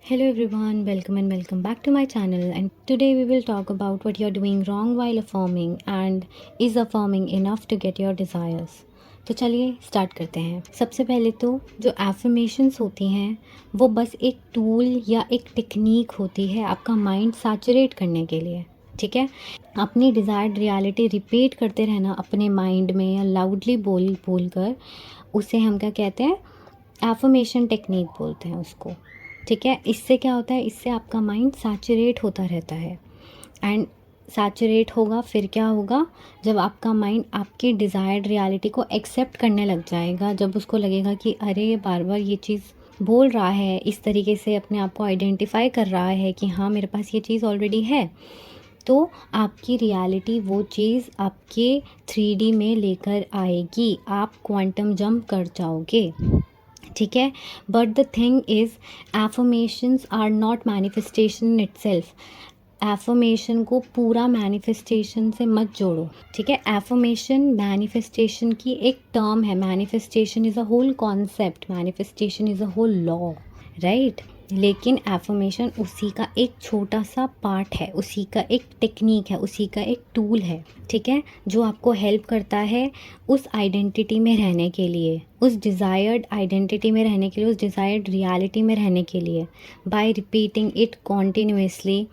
Hello everyone, welcome and welcome back to my channel, and today we will talk about what you're doing wrong while affirming and is affirming enough to get your desires. तो चलिए start करते हैं। सबसे पहले तो जो affirmations होती हैं वो बस एक टूल या एक टेक्निक होती है आपका माइंड सैचुरेट करने के लिए, ठीक है। अपनी डिज़ायर्ड रियलिटी रिपीट करते रहना अपने माइंड में या लाउडली बोल बोल कर, उसे हम क्या कहते हैं, एफर्मेशन टेक्निक बोलते हैं उसको, ठीक है। इससे क्या होता है, इससे आपका माइंड सैचुरेट होता रहता है एंड सैचुरेट होगा, फिर क्या होगा, जब आपका माइंड आपकी डिज़ायर्ड रियलिटी को एक्सेप्ट करने लग जाएगा, जब उसको लगेगा कि अरे ये बार बार ये चीज़ बोल रहा है, इस तरीके से अपने आप को आइडेंटिफाई कर रहा है कि हाँ मेरे पास ये चीज़ ऑलरेडी है, तो आपकी रियलिटी वो चीज़ आपके 3D में लेकर आएगी, आप क्वांटम जंप कर जाओगे, ठीक है। But the thing is affirmations are not manifestation in itself. Affirmation को पूरा मैनिफेस्टेशन से मत जोड़ो, ठीक है। एफर्मेशन मैनिफेस्टेशन की एक टर्म है। Manifestation is a whole concept, manifestation is a whole law, right. लेकिन एफर्मेशन उसी का एक छोटा सा पार्ट है, उसी का एक टेक्निक है, उसी का एक टूल है, ठीक है, जो आपको हेल्प करता है उस आइडेंटिटी में रहने के लिए, उस डिज़ायर्ड आइडेंटिटी में रहने के लिए, उस डिज़ायर्ड रियलिटी में रहने के लिए, बाय रिपीटिंग इट कॉन्टिन्यूसली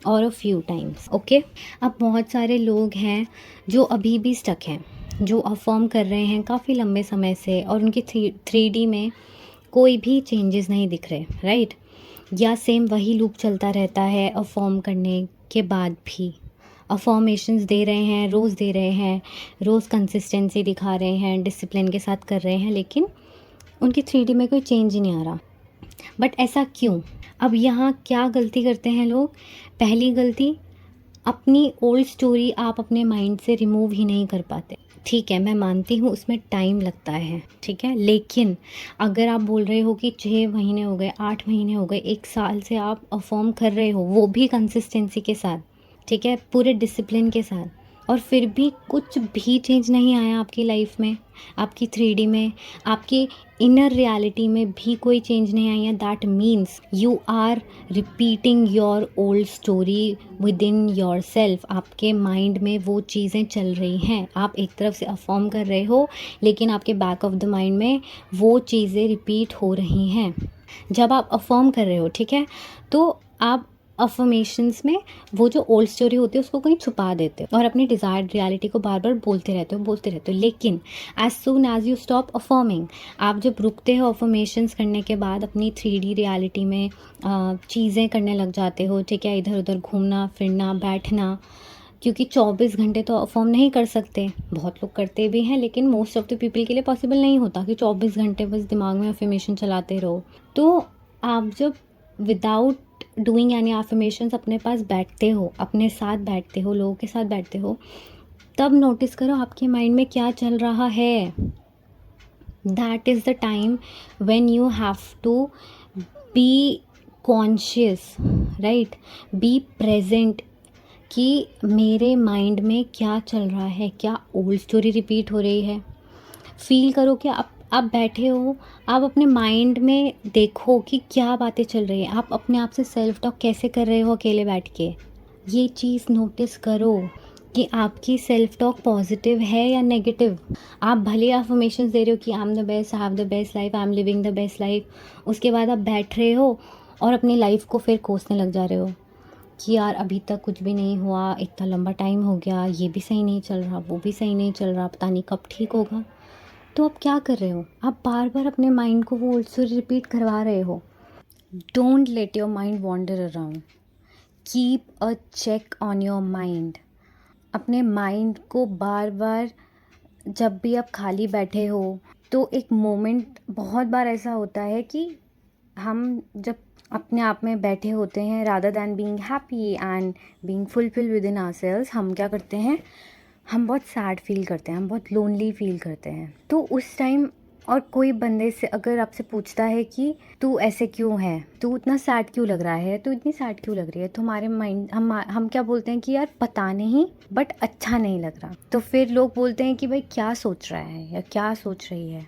और अ फ्यू टाइम्स, ओके। अब बहुत सारे लोग हैं जो अभी भी स्टक हैं, जो अफर्म कर रहे हैं काफ़ी लंबे समय से और उनकी 3D में कोई भी चेंजेस नहीं दिख रहे, राइट। या सेम वही लूप चलता रहता है अफर्म करने के बाद भी। अफर्मेशंस दे रहे हैं, रोज़ दे रहे हैं, रोज़ कंसिस्टेंसी दिखा रहे हैं, डिसिप्लिन के साथ कर रहे हैं, लेकिन उनकी 3D में कोई चेंज ही नहीं आ रहा। बट ऐसा क्यों? अब यहाँ क्या गलती करते हैं लोग? पहली गलती, अपनी ओल्ड स्टोरी आप अपने माइंड से रिमूव ही नहीं कर पाते। ठीक है, मैं मानती हूँ उसमें टाइम लगता है, ठीक है, लेकिन अगर आप बोल रहे हो कि 6 महीने हो गए, 8 महीने हो गए, 1 साल से आप अफर्म कर रहे हो, वो भी कंसिस्टेंसी के साथ, ठीक है, पूरे डिसिप्लिन के साथ, और फिर भी कुछ भी चेंज नहीं आया आपकी लाइफ में, आपकी 3D में, आपकी इनर रियलिटी में भी कोई चेंज नहीं आई है, that means you are repeating your old story within yourself. आपके माइंड में वो चीज़ें चल रही हैं, आप एक तरफ से अफर्म कर रहे हो लेकिन आपके बैक ऑफ द माइंड में वो चीज़ें रिपीट हो रही हैं। जब आप अफर्म कर रहे हो, ठीक है, तो आप अफर्मेशंस में वो जो ओल्ड स्टोरी होती है उसको कहीं छुपा देते हो और अपनी डिज़ायर्ड रियलिटी को बार बार बोलते रहते हो। लेकिन as soon as you stop affirming, आप जब रुकते हो अफर्मेशंस करने के बाद, अपनी 3D रियलिटी में चीज़ें करने लग जाते हो, ठीक है, इधर उधर घूमना फिरना बैठना, क्योंकि 24 घंटे तो अफर्म नहीं कर सकते, बहुत लोग करते भी हैं लेकिन मोस्ट ऑफ द पीपल के लिए पॉसिबल नहीं होता कि 24 घंटे बस दिमाग में अफर्मेशन चलाते रहो। तो आप जब विदाउट डूइंग यानी अफर्मेशंस अपने पास बैठते हो, अपने साथ बैठते हो, लोगों के साथ बैठते हो, तब नोटिस करो आपके माइंड में क्या चल रहा है। That is the time when you have to be conscious, right, be present, कि मेरे माइंड में क्या चल रहा है, क्या ओल्ड स्टोरी रिपीट हो रही है। फील करो कि आप बैठे हो, आप अपने माइंड में देखो कि क्या बातें चल रही हैं, आप अपने आप से सेल्फ टॉक कैसे कर रहे हो अकेले बैठ के। ये चीज़ नोटिस करो कि आपकी सेल्फ टॉक पॉजिटिव है या नेगेटिव। आप भले अफर्मेशंस दे रहे हो कि I am the best, I have the best life, I am living the best life, उसके बाद आप बैठ रहे हो और अपनी लाइफ को फिर कोसने लग जा रहे हो कि यार अभी तक कुछ भी नहीं हुआ, इतना लंबा टाइम हो गया, ये भी सही नहीं चल रहा, वो भी सही नहीं चल रहा, पता नहीं कब ठीक होगा। तो आप क्या कर रहे हो? आप बार बार अपने माइंड को वो ओल्ड स्टोरी रिपीट करवा रहे हो। Don't let your mind wander around, keep a check on your mind. अपने माइंड को बार बार, जब भी आप खाली बैठे हो, तो एक मोमेंट, बहुत बार ऐसा होता है कि हम जब अपने आप में बैठे होते हैं, rather than being happy and being fulfil with in ourselves, हम क्या करते हैं, हम बहुत सैड फील करते हैं, हम बहुत लोनली फील करते हैं। तो उस टाइम, और कोई बंदे से अगर आपसे पूछता है कि तू ऐसे क्यों है, तू इतना सैड क्यों लग रहा है, तू इतनी सैड क्यों लग रही है, तो हमारे माइंड, हम क्या बोलते हैं कि यार पता नहीं, बट अच्छा नहीं लग रहा। तो फिर लोग बोलते हैं कि भाई क्या सोच रहा है या क्या सोच रही है।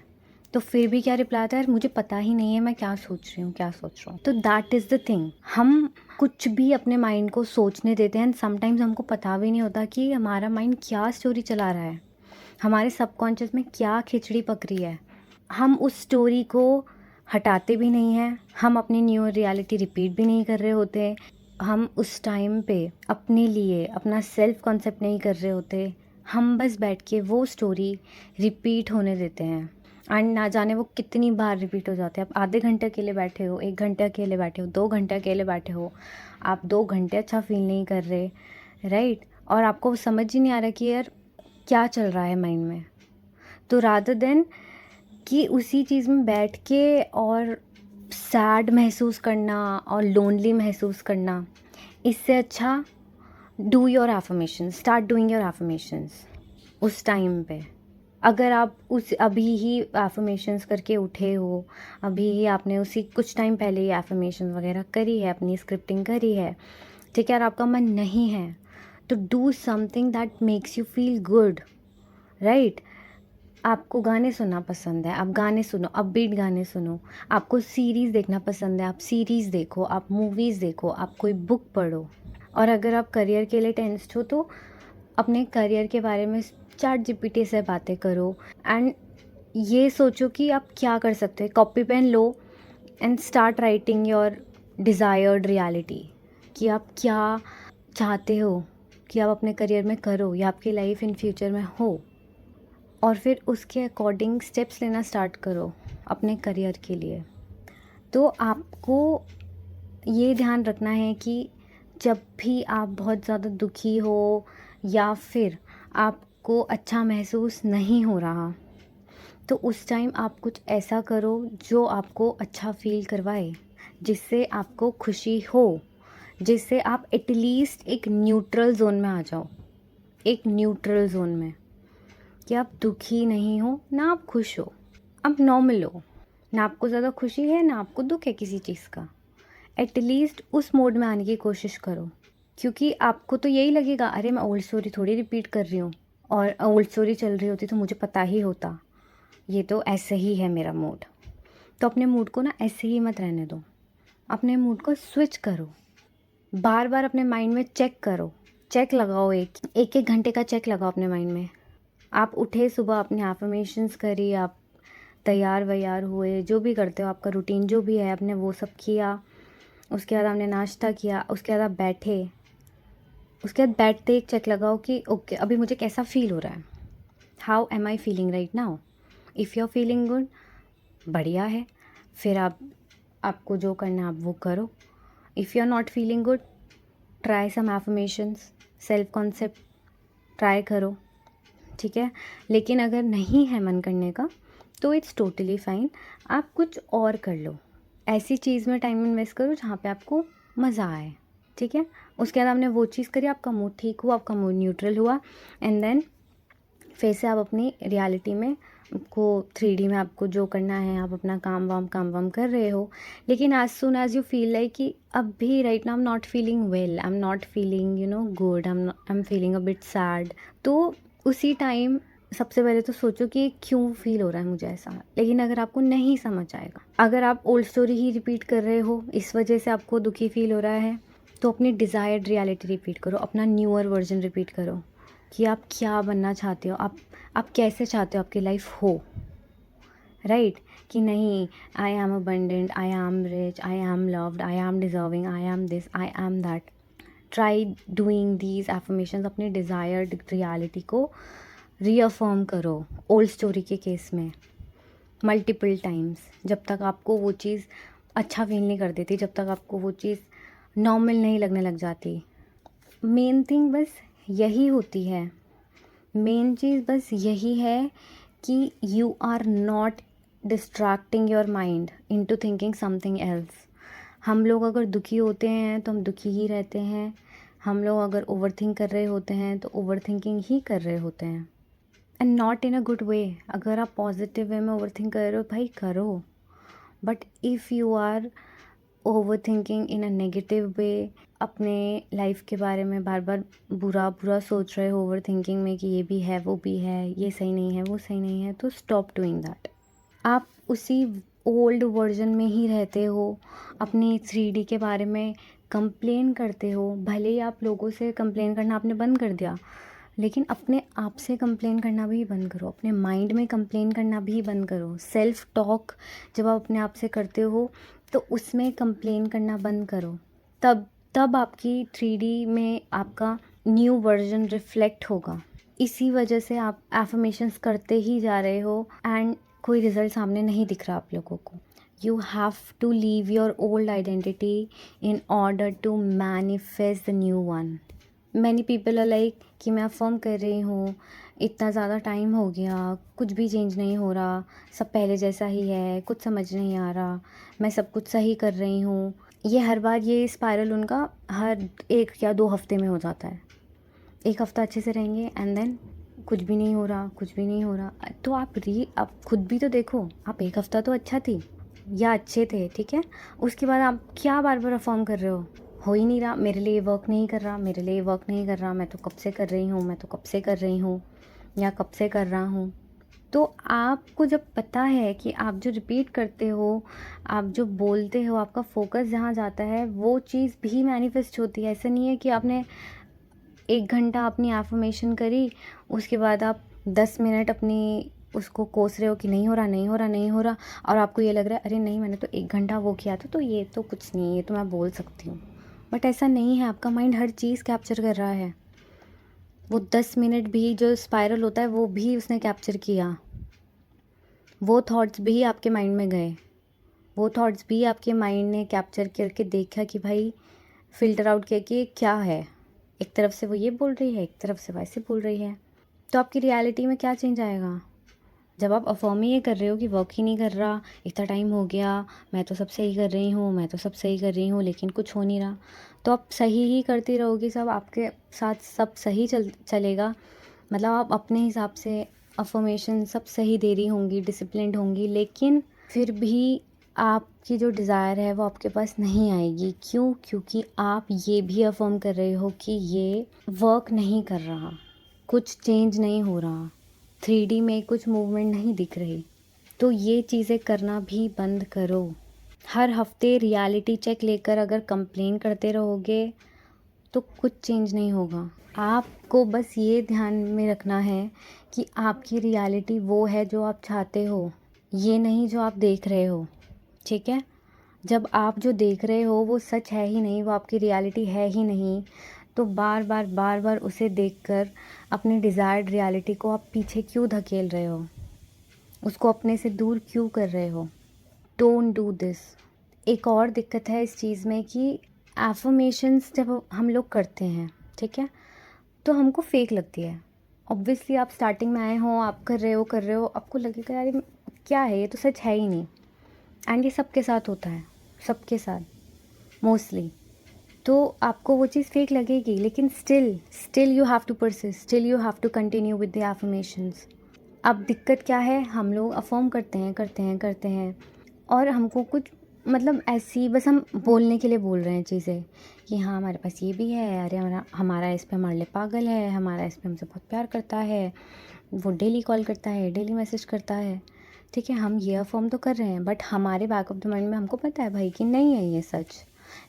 तो फिर भी क्या रिप्लाई आता है, यार मुझे पता ही नहीं है मैं क्या सोच रही हूँ, क्या सोच रहा हूँ। तो दैट इज़ द थिंग, हम कुछ भी अपने माइंड को सोचने देते हैं एंड समटाइम्स हमको पता भी नहीं होता कि हमारा माइंड क्या स्टोरी चला रहा है, हमारे सबकॉन्शियस में क्या खिचड़ी पक रही है। हम उस स्टोरी को हटाते भी नहीं हैं, हम अपनी न्यू रियलिटी रिपीट भी नहीं कर रहे होते, हम उस टाइम पे अपने लिए अपना सेल्फ कॉन्सेप्ट नहीं कर रहे होते, हम बस बैठ के वो स्टोरी रिपीट होने देते हैं एंड ना जाने वो कितनी बार रिपीट हो जाते हैं। आप आधे घंटे अकेले बैठे हो, 1 घंटे अकेले बैठे हो, 2 घंटे अकेले बैठे हो, आप 2 घंटे अच्छा फील नहीं कर रहे, राइट, और आपको समझ ही नहीं आ रहा कि यार क्या चल रहा है माइंड में। तो रादर देन कि उसी चीज़ में बैठ के और सैड महसूस करना और लोनली महसूस करना, इससे अच्छा do your affirmations, start doing your affirmations उस टाइम पे। अगर आप उस अभी ही एफर्मेशंस करके उठे हो, अभी ही आपने उसी कुछ टाइम पहले ही एफर्मेशंस वगैरह करी है, अपनी स्क्रिप्टिंग करी है, ठीक है, और आपका मन नहीं है, तो do something that makes you feel good, right. आपको गाने सुनना पसंद है, आप गाने सुनो, अपबीट गाने सुनो। आपको सीरीज़ देखना पसंद है, आप सीरीज़ देखो, आप मूवीज़ देखो, आप कोई बुक पढ़ो। और अगर आप करियर के लिए टेंस्ड हो तो अपने करियर के बारे में चैट जीपीटी से बातें करो एंड ये सोचो कि आप क्या कर सकते हो। कॉपी पेन लो and start writing your desired reality, कि आप क्या चाहते हो कि आप अपने करियर में करो या आपकी लाइफ इन फ्यूचर में हो, और फिर उसके अकॉर्डिंग स्टेप्स लेना स्टार्ट करो अपने करियर के लिए। तो आपको ये ध्यान रखना है कि जब भी आप बहुत ज़्यादा दुखी हो या फिर आपको अच्छा महसूस नहीं हो रहा, तो उस टाइम आप कुछ ऐसा करो जो आपको अच्छा फील करवाए, जिससे आपको खुशी हो, जिससे आप एटलीस्ट एक न्यूट्रल जोन में आ जाओ, एक न्यूट्रल जोन में, कि आप दुखी नहीं हो ना आप खुश हो, आप नॉर्मल हो, ना आपको ज़्यादा खुशी है ना आपको दुख है किसी चीज़ का। एटलीस्ट उस मोड में आने की कोशिश करो, क्योंकि आपको तो यही लगेगा, अरे मैं ओल्ड स्टोरी थोड़ी रिपीट कर रही हूँ, और ओल्ड स्टोरी चल रही होती तो मुझे पता ही होता, ये तो ऐसे ही है मेरा मूड। तो अपने मूड को ना ऐसे ही मत रहने दो, अपने मूड को स्विच करो, बार बार अपने माइंड में चेक करो, चेक लगाओ, एक घंटे का चेक लगाओ अपने माइंड में। आप उठे सुबह, अपने एफर्मेशंस करी, आप तैयार वैयार हुए, जो भी करते हो आपका रूटीन जो भी है आपने वो सब किया, उसके बाद आपने नाश्ता किया, उसके बाद आप बैठे, उसके बाद बैठते एक चेक लगाओ कि ओके अभी मुझे कैसा फील हो रहा है, how am I feeling right now. If you are feeling good, बढ़िया है, फिर आपको जो करना है आप वो करो। If you are not feeling good, try some affirmations, self concept try करो, ठीक है। लेकिन अगर नहीं है मन करने का तो इट्स टोटली फाइन, आप कुछ और कर लो, ऐसी चीज़ में टाइम इन्वेस्ट करो जहाँ पे आपको मज़ा आए, ठीक है। उसके बाद आपने वो चीज़ करी, आपका मूड ठीक हुआ, आपका मूड न्यूट्रल हुआ, एंड देन फिर से आप अपनी रियलिटी में आपको 3D में आपको जो करना है आप अपना काम वाम कर रहे हो। लेकिन as soon as you feel like कि अब भी right now I am not feeling well, I am not feeling good, I am feeling a bit sad, तो उसी टाइम सबसे पहले तो सोचो कि क्यों फील हो रहा है मुझे ऐसा। लेकिन अगर आपको नहीं समझ आएगा, अगर आप ओल्ड स्टोरी ही रिपीट कर रहे हो, इस वजह से आपको दुखी फील हो रहा है, तो अपनी डिज़ायर्ड रियलिटी रिपीट करो, अपना न्यूअर वर्जन रिपीट करो कि आप क्या बनना चाहते हो, आप कैसे चाहते हो आपकी लाइफ हो, राइट। कि नहीं, I am abundant, I am rich, I am loved, I am deserving, I am this, I am that. Try doing these affirmations, अपनी डिज़ायर्ड रियलिटी को रीअफर्म करो ओल्ड स्टोरी के केस में मल्टीपल टाइम्स, जब तक आपको वो चीज़ अच्छा फील नहीं कर देती, जब तक आपको वो चीज़ नॉर्मल नहीं लगने लग जाती। मेन थिंग बस यही होती है, मेन चीज़ बस यही है कि you are not distracting your mind into thinking something else. हम लोग अगर दुखी होते हैं तो हम दुखी ही रहते हैं, हम लोग अगर ओवर थिंक कर रहे होते हैं तो ओवर थिंकिंग ही कर रहे होते हैं, and not in a good way. अगर आप पॉजिटिव वे में ओवर थिंक कर रहे हो भाई करो, but if you are overthinking in a negative way, अपने लाइफ के बारे में बार बार बुरा बुरा सोच रहे हो ओवर थिंकिंग में कि ये भी है वो भी है, ये सही नहीं है वो सही नहीं है, तो स्टॉप डूइंग दैट। आप उसी ओल्ड वर्जन में ही रहते हो, अपनी 3D के बारे में कंप्लेन करते हो। भले ही आप लोगों से कंप्लेन करना आपने बंद कर दिया, लेकिन अपने आप से कंप्लेन करना भी बंद करो, अपने माइंड में कंप्लेन करना भी बंद करो। सेल्फ टॉक जब आप अपने आप से करते हो तो उसमें कंप्लेन करना बंद करो। तब तब आपकी 3D में आपका न्यू वर्जन रिफ्लेक्ट होगा। इसी वजह से आप एफर्मेशंस करते ही जा रहे हो एंड कोई रिजल्ट सामने नहीं दिख रहा आप लोगों को। You have to leave your old identity in order to manifest the new one. Many people are like कि मैं अफर्म कर रही हूँ, इतना ज़्यादा टाइम हो गया, कुछ भी चेंज नहीं हो रहा, सब पहले जैसा ही है, कुछ समझ नहीं आ रहा, मैं सब कुछ सही कर रही हूँ। ये हर बार ये स्पाइरल उनका हर 1 या 2 हफ्ते में हो जाता है। 1 हफ्ता अच्छे से रहेंगे एंड देन कुछ भी नहीं हो रहा, कुछ भी नहीं हो रहा। तो आप खुद भी तो देखो, आप 1 हफ्ता तो अच्छा थी या अच्छे थे, ठीक है? उसके बाद आप क्या बार बार अफर्म कर रहे हो ही नहीं रहा, मेरे लिए वर्क नहीं कर रहा, मेरे लिए वर्क नहीं कर रहा, मैं तो कब से कर रही हूँ, मैं तो कब से कर रही हूँ या कब से कर रहा हूँ। तो आपको जब पता है कि आप जो रिपीट करते हो, आप जो बोलते हो, आपका फोकस जहाँ जाता है वो चीज़ भी मैनिफेस्ट होती है। ऐसा नहीं है कि आपने 1 घंटा अपनी एफर्मेशन करी, उसके बाद आप 10 मिनट अपनी उसको कोस रहे हो कि नहीं हो रहा, नहीं हो रहा, नहीं हो रहा, और आपको ये लग रहा है अरे नहीं, मैंने तो 1 घंटा वो किया था, तो ये तो कुछ नहीं है, ये तो मैं बोल सकती हूँ। बट ऐसा नहीं है, आपका माइंड हर चीज़ कैप्चर कर रहा है। वो 10 मिनट भी जो स्पाइरल होता है वो भी उसने कैप्चर किया, वो थॉट्स भी आपके माइंड में गए, वो थॉट्स भी आपके माइंड ने कैप्चर करके देखा कि भाई फ़िल्टर आउट किया कि ये क्या है। एक तरफ से वो ये बोल रही है, एक तरफ से वैसे बोल रही है। तो आपकी रियलिटी में क्या चेंज आएगा? जब आप अफ़र्म ही ये कर रहे हो कि वर्क ही नहीं कर रहा, इतना टाइम हो गया, मैं तो सब सही कर रही हूँ, मैं तो सब सही कर रही हूँ, लेकिन कुछ हो नहीं रहा, तो आप सही ही करती रहोगी, सब आपके साथ सब सही चलेगा। मतलब आप अपने हिसाब से अफ़र्मेशन सब सही दे रही होंगी, डिसिप्लिन्ड होंगी, लेकिन फिर भी आपकी जो डिज़ायर है वो आपके पास नहीं आएगी। क्यों? क्योंकि आप ये भी अफ़र्म कर रहे हो कि ये वर्क नहीं कर रहा, कुछ चेंज नहीं हो रहा, 3D में कुछ मूवमेंट नहीं दिख रही। तो ये चीज़ें करना भी बंद करो। हर हफ्ते रियलिटी चेक लेकर अगर कंप्लेन करते रहोगे तो कुछ चेंज नहीं होगा। आपको बस ये ध्यान में रखना है कि आपकी रियलिटी वो है जो आप चाहते हो, ये नहीं जो आप देख रहे हो, ठीक है? जब आप जो देख रहे हो वो सच है ही नहीं, वो आपकी रियलिटी है ही नहीं, तो बार बार उसे देखकर अपनी डिज़ायर्ड रियलिटी को आप पीछे क्यों धकेल रहे हो? उसको अपने से दूर क्यों कर रहे हो? Don't do this. एक और दिक्कत है इस चीज़ में कि एफर्मेशंस जब हम लोग करते हैं, ठीक है, तो हमको फेक लगती है। ऑब्वियसली आप स्टार्टिंग में आए हो, आप कर रहे हो, आपको लगेगा यार ये क्या है, ये तो सच है ही नहीं। एंड ये सबके साथ होता है, सबके साथ मोस्टली। तो आपको वो चीज़ फेक लगेगी, लेकिन still you have to persist, still you have to continue with the affirmations. अब दिक्कत क्या है, हम लोग अफर्म करते हैं और हमको कुछ मतलब ऐसी बस हम बोलने के लिए बोल रहे हैं चीज़ें कि हाँ हमारे पास ये भी है, अरे हमारा हमारा इस पे हमारे लिए पागल है, हमारा इस पे हमसे बहुत प्यार करता है, वो डेली कॉल करता है, डेली मैसेज करता है, ठीक है, हम ये अफर्म तो कर रहे हैं, बट हमारे बैक ऑफ द माइंड में हमको पता है भाई कि नहीं है ये सच,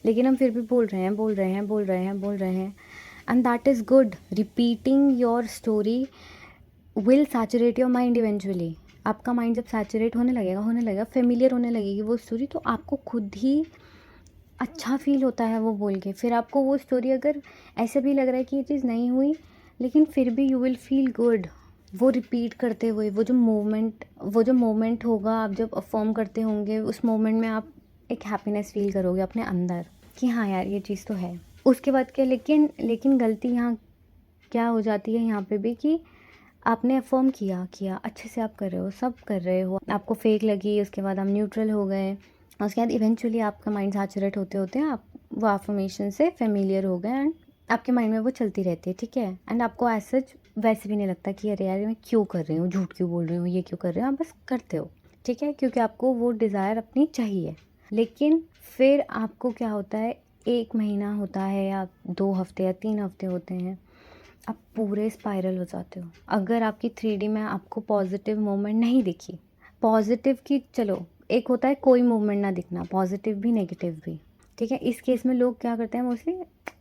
लेकिन हम फिर भी बोल रहे हैं and that is good. Repeating your story will saturate your mind eventually. आपका माइंड जब सैचुरेट होने लगेगा, फेमिलियर होने लगेगी वो स्टोरी, तो आपको खुद ही अच्छा फील होता है वो बोल के। फिर आपको वो स्टोरी अगर ऐसे भी लग रहा है कि ये चीज़ नहीं हुई, लेकिन फिर भी यू विल फील गुड वो रिपीट करते हुए। वो जो मोमेंट होगा, आप जब अफर्म करते होंगे, उस मोमेंट में आप एक हैप्पीनेस फील करोगे अपने अंदर कि हाँ यार ये चीज़ तो है। उसके बाद क्या, लेकिन गलती यहाँ क्या हो जाती है यहाँ पे भी कि आपने अफर्म किया अच्छे से, आप कर रहे हो, सब कर रहे हो, आपको फेक लगी, उसके बाद आप न्यूट्रल हो गए, उसके बाद इवेंचुअली आपका माइंड सैचुरेट होते होते आप वो अफर्मेशन से फेमिलियर हो गए एंड आपके माइंड में वो चलती रहती है, ठीक है। एंड आपको ऐसा सच वैसे भी नहीं लगता कि अरे यार मैं क्यों कर रही हूँ, झूठ क्यों बोल रही हूँ, ये क्यों कर रही हूँ, आप बस करते हो, ठीक है, क्योंकि आपको वो डिज़ायर अपनी चाहिए। लेकिन फिर आपको क्या होता है, 1 महीना होता है या 2 हफ्ते या 3 हफ्ते होते हैं, आप पूरे स्पाइरल हो जाते हो। अगर आपकी 3D में आपको पॉजिटिव मोमेंट नहीं दिखी, पॉजिटिव की चलो, एक होता है कोई मूवमेंट ना दिखना, पॉजिटिव भी नेगेटिव भी, ठीक है। इस केस में लोग क्या करते हैं, मोस्टली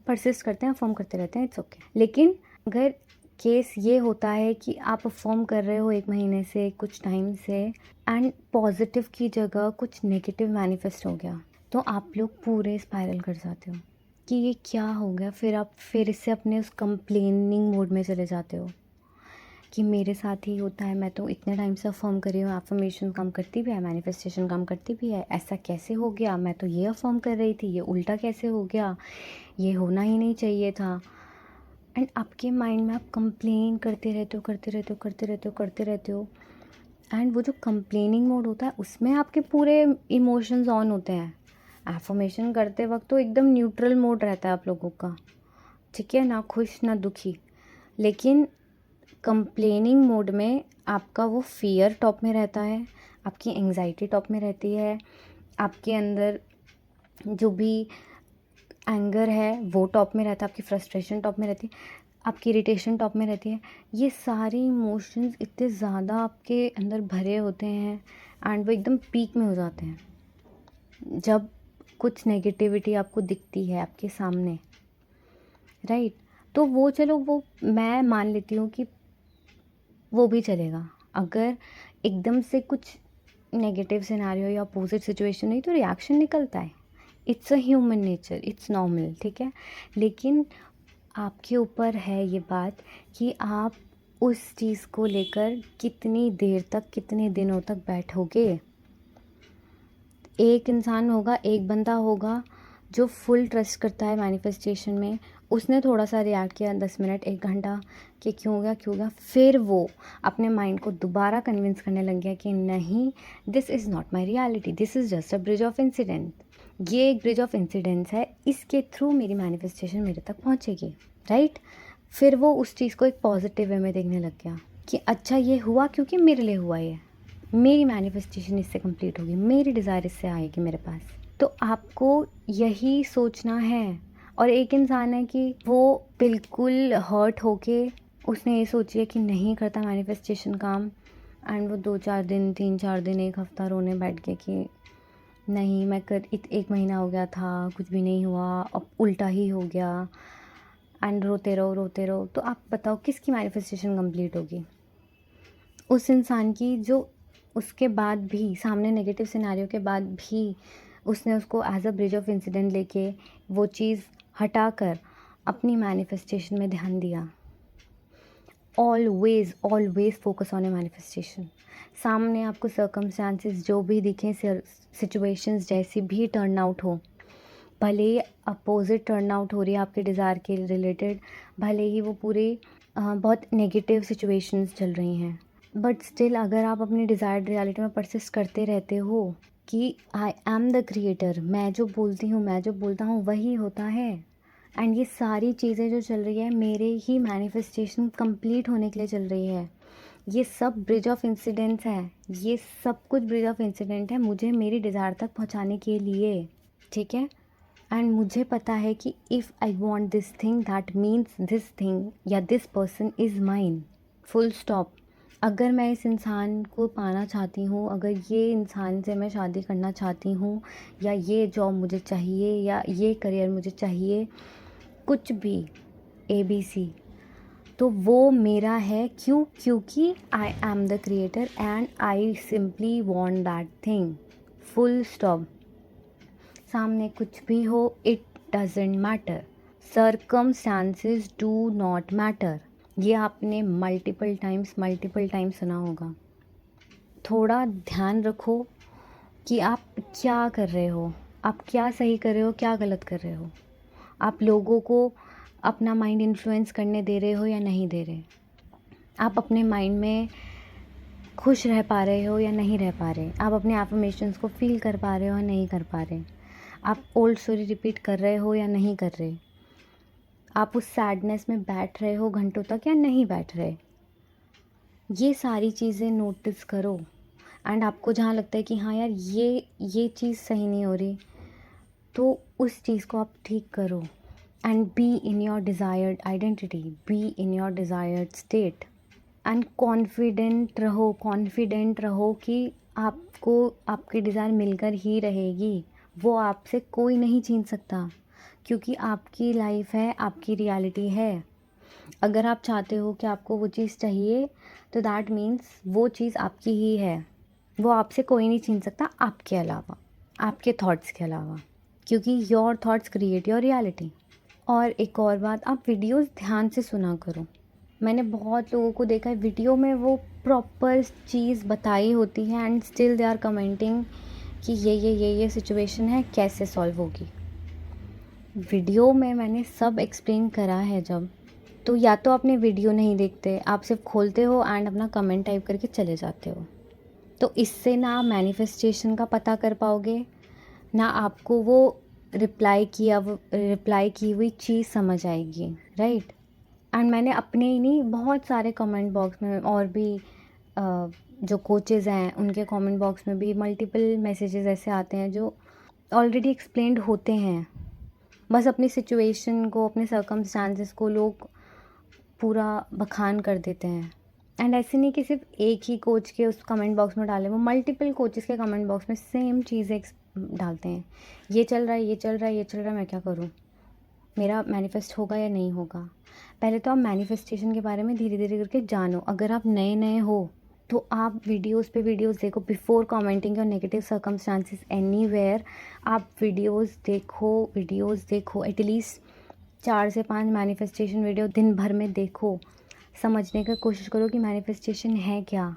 परसिस्ट करते हैं, अफर्म करते रहते हैं, इट्स ओके। लेकिन अगर केस ये होता है कि आप अफर्म कर रहे हो 1 महीने से, कुछ टाइम से, एंड पॉजिटिव की जगह कुछ नेगेटिव मैनिफेस्ट हो गया, तो आप लोग पूरे स्पाइरल कर जाते हो कि ये क्या हो गया। फिर आप फिर इससे अपने उस कंप्लेनिंग मोड में चले जाते हो कि मेरे साथ ही होता है, मैं तो इतने टाइम से अफर्म कर रही हूँ, एफर्मेशन काम करती भी है, मैनिफेस्टेशन काम करती भी है, ऐसा कैसे हो गया, मैं तो ये अफर्म कर रही थी, ये उल्टा कैसे हो गया, ये होना ही नहीं चाहिए था। एंड आपके माइंड में आप कंप्लेन करते रहते हो, करते रहते हो, करते रहते हो, करते रहते हो। एंड वो जो कंप्लेनिंग मोड होता है उसमें आपके पूरे इमोशंस ऑन होते हैं। एफर्मेशन करते वक्त तो एकदम न्यूट्रल मोड रहता है आप लोगों का, ठीक है, ना खुश ना दुखी। लेकिन कंप्लेनिंग मोड में आपका वो फियर टॉप में रहता है, आपकी एंग्जाइटी टॉप में रहती है, आपके अंदर जो भी एंगर है वो टॉप में रहता है, आपकी फ्रस्ट्रेशन टॉप में रहती है, आपकी इरिटेशन टॉप में रहती है। ये सारे इमोशंस इतने ज़्यादा आपके अंदर भरे होते हैं एंड वो एकदम पीक में हो जाते हैं जब कुछ नेगेटिविटी आपको दिखती है आपके सामने, राइट। तो वो चलो, वो मैं मान लेती हूँ कि वो भी चलेगा। अगर एकदम से कुछ नेगेटिव सिनेरियो या अपोजिट सिचुएशन नहीं तो रिएक्शन निकलता है, it's a human nature, it's normal, ठीक है। लेकिन आपके ऊपर है ये बात कि आप उस चीज़ को लेकर कितनी देर तक, कितने दिनों तक बैठोगे। एक इंसान होगा, एक बंदा होगा जो फुल ट्रस्ट करता है मैनिफेस्टेशन में, उसने थोड़ा सा रिएक्ट किया 10 मिनट 1 घंटा कि क्यों हो गया क्यों हो गया, फिर वो अपने माइंड को दोबारा कन्विंस करने लग गया कि नहीं, this is not my reality, this is just a bridge of incident, ये एक ब्रिज ऑफ इंसिडेंट्स है, इसके थ्रू मेरी मैनिफेस्टेशन मेरे तक पहुँचेगी, राइट। फिर वो उस चीज़ को एक पॉजिटिव वे में देखने लग गया कि अच्छा ये हुआ क्योंकि मेरे लिए हुआ, ये मेरी मैनिफेस्टेशन इससे कंप्लीट होगी, मेरी डिज़ायर इससे आएगी मेरे पास। तो आपको यही सोचना है। और एक इंसान है कि वो बिल्कुल हर्ट होके उसने ये सोची है कि नहीं करता मैनिफेस्टेशन काम, एंड वो 2-4 दिन, 3-4 दिन, 1 हफ्ता रोने बैठ गया कि नहीं मैं कर 1 महीना हो गया था, कुछ भी नहीं हुआ, अब उल्टा ही हो गया, एंड रोते रहो रोते रहो। तो आप बताओ किसकी मैनिफेस्टेशन कंप्लीट होगी? उस इंसान की जो उसके बाद भी, सामने नेगेटिव सिनेरियो के बाद भी, उसने उसको as a bridge of incident लेके वो चीज़ हटाकर अपनी मैनिफेस्टेशन में ध्यान दिया। Always always focus on a manifestation. सामने आपको सर्कमस्टांसेस जो भी दिखें, सिचुएशंस जैसी भी टर्न आउट हो, भले ही अपोजिट टर्न आउट हो रही है आपके डिज़ायर के रिलेटेड, भले ही वो पूरे बहुत नेगेटिव सिचुएशंस चल रही हैं, बट स्टिल अगर आप अपनी डिज़ायर्ड रियलिटी में परसिस्ट करते रहते हो कि आई एम द क्रिएटर, मैं जो बोलती हूँ, मैं जो बोलता हूँ वही होता है, एंड ये सारी चीज़ें जो चल रही है मेरे ही मैनिफेस्टेशन कंप्लीट होने के लिए चल रही है, ये सब ब्रिज ऑफ इंसिडेंट्स है, ये सब कुछ ब्रिज ऑफ इंसिडेंट है मुझे मेरी डिज़ायर तक पहुँचाने के लिए, ठीक है। एंड मुझे पता है कि if I want this thing that means this thing या this person is mine, full stop. अगर मैं इस इंसान को पाना चाहती हूँ, अगर ये इंसान से मैं शादी करना चाहती हूँ, या ये जॉब मुझे चाहिए, या ये करियर मुझे चाहिए, कुछ भी ABC, तो वो मेरा है। क्यों? क्योंकि I am the creator and I simply want that thing, full stop. सामने कुछ भी हो, it doesn't matter, circumstances do not matter. ये आपने मल्टीपल टाइम्स सुना होगा। थोड़ा ध्यान रखो कि आप क्या कर रहे हो, आप क्या सही कर रहे हो, क्या गलत कर रहे हो, आप लोगों को अपना माइंड इन्फ्लुएंस करने दे रहे हो या नहीं दे रहे, आप अपने माइंड में खुश रह पा रहे हो या नहीं रह पा रहे, आप अपने एफर्मेशंस को फील कर पा रहे हो या नहीं कर पा रहे, आप ओल्ड स्टोरी रिपीट कर रहे हो या नहीं कर रहे, आप उस सैडनेस में बैठ रहे हो घंटों तक या नहीं बैठ रहे। ये सारी चीज़ें नोटिस करो, एंड आपको जहाँ लगता है कि हाँ यार ये चीज़ सही नहीं हो रही, तो उस चीज़ को आप ठीक करो, and be in your desired identity, be in your desired state, and confident रहो कि आपको आपकी डिज़ायर मिलकर ही रहेगी, वो आपसे कोई नहीं छीन सकता, क्योंकि आपकी लाइफ है, आपकी रियलिटी है। अगर आप चाहते हो कि आपको वो चीज़ चाहिए, तो दैट मीन्स वो चीज़ आपकी ही है। वो आपसे कोई नहीं छीन सकता आपके अलावा, आपके थॉट्स के अलावा, क्योंकि your thoughts create your reality. और एक और बात, आप वीडियोस ध्यान से सुना करो। मैंने बहुत लोगों को देखा है, वीडियो में वो प्रॉपर चीज़ बताई होती है and still they are commenting कि ये सिचुएशन है, कैसे सॉल्व होगी। वीडियो में मैंने सब एक्सप्लेन करा है जब, तो या तो अपने वीडियो नहीं देखते, आप सिर्फ खोलते हो एंड अपना कमेंट टाइप करके चले जाते हो। तो इससे ना मैनिफेस्टेशन का पता कर पाओगे, ना आपको वो रिप्लाई की हुई चीज़ समझ आएगी, राइट। एंड मैंने अपने ही नहीं, बहुत सारे कमेंट बॉक्स में और भी जो कोचेज़ हैं उनके कमेंट बॉक्स में भी मल्टीपल मैसेजेस ऐसे आते हैं जो ऑलरेडी एक्सप्लेन्ड होते हैं। बस अपनी सिचुएशन को, अपने सर्कमस्टांसेस को लोग पूरा बखान कर देते हैं। एंड ऐसे नहीं कि सिर्फ एक ही कोच के उस कमेंट बॉक्स में डाले, वो मल्टीपल कोचेस के कमेंट बॉक्स में सेम चीज़ें डालते हैं। ये चल रहा है, ये चल रहा है, ये चल रहा है, मैं क्या करूँ, मेरा मैनिफेस्ट होगा या नहीं होगा। पहले तो आप मैनिफेस्टेशन के बारे में धीरे धीरे करके जानो। अगर आप नए नए हो तो आप वीडियोस पे वीडियोस देखो, before commenting your negative circumstances anywhere. आप वीडियोस देखो एटलीस्ट 4 से 5 मैनिफेस्टेशन वीडियो दिन भर में देखो। समझने का कोशिश करो कि मैनिफेस्टेशन है क्या।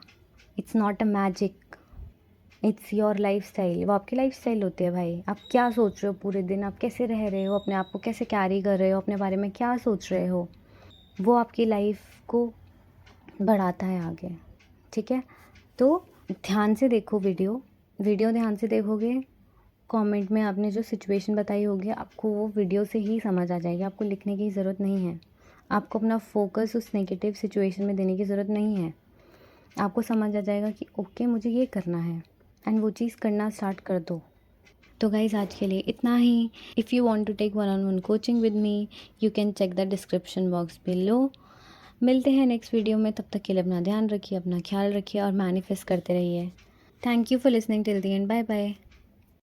It's not a magic, it's your life style. वो आपकी लाइफ स्टाइल होती है भाई। आप क्या सोच रहे हो पूरे दिन, आप कैसे रह रहे हो, अपने आप को कैसे कैरी कर रहे हो, अपने बारे में क्या सोच रहे हो, वो आपकी लाइफ को बढ़ाता है आगे, ठीक है। तो ध्यान से देखो वीडियो ध्यान से देखोगे, कमेंट में आपने जो सिचुएशन बताई होगी आपको वो वीडियो से ही समझ आ जाएगी। आपको लिखने की ज़रूरत नहीं है, आपको अपना फोकस उस नेगेटिव सिचुएशन में देने की ज़रूरत नहीं है। आपको समझ आ जाएगा कि ओके मुझे ये करना है, एंड वो चीज़ करना स्टार्ट कर दो। तो गाइज़ आज के लिए इतना ही। If you want to take 1-on-1 coaching with me, you can check the description box below. मिलते हैं नेक्स्ट वीडियो में, तब तक के लिए अपना ध्यान रखिए, अपना ख्याल रखिए और मैनिफेस्ट करते रहिए। Thank you for listening till the end. Bye bye.